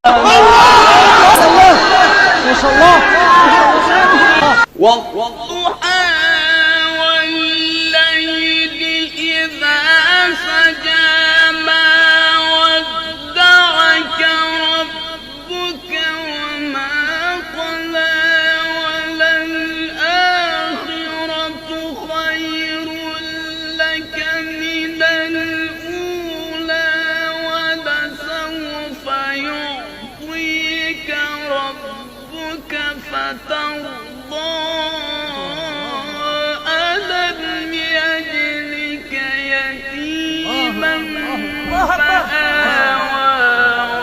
ما شاء الله. والضحى والليل إذا سجى ما ودعك ربك وما قلى وللآخرة خير لك من الأولى ولسوف يعطيك ربك فترضى ألم يجدك يتيما فآوى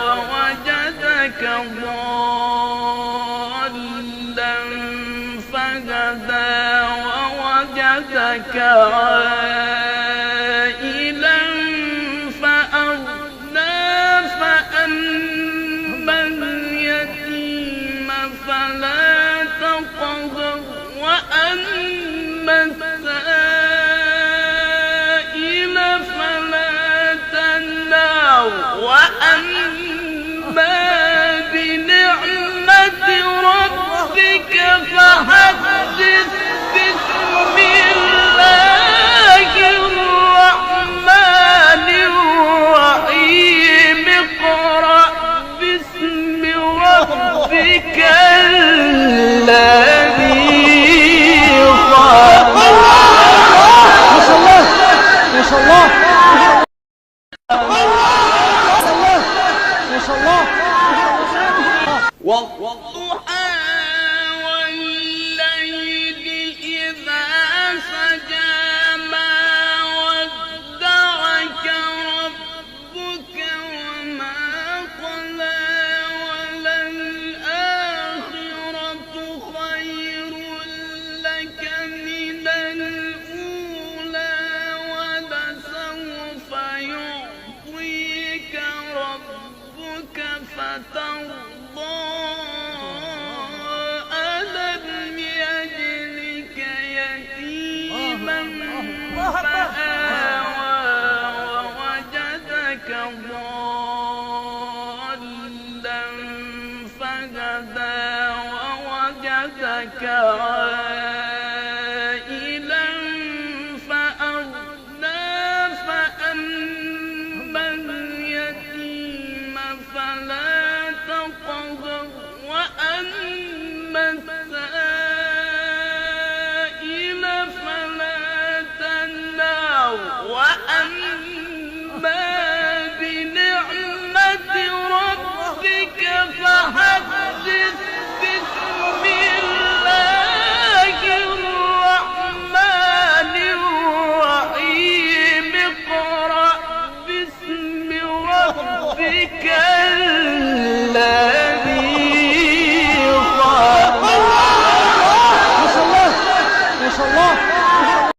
ووجدك ضالا فهدى ووجدك عائلا فأغنى فأما اليتيم فلا تقهر وأما السائل فلا تنهر وأما بنعمة ربك فحدث بسم الله الرحمن الرحيم اقرأ باسم ربك الذي خلق. ما شاء الله ما شاء الله ما شاء الله. والضحى والليل إذا سجى ما ودعك ربك وما قلى وللآخرة خير لك من الأولى ولسوف يعطيك ربك فترضى ألم يجدك يتيما فآوى ووجدك ضالا فهدى ووجدك عائلا فأغنى فأما اليتيم فلا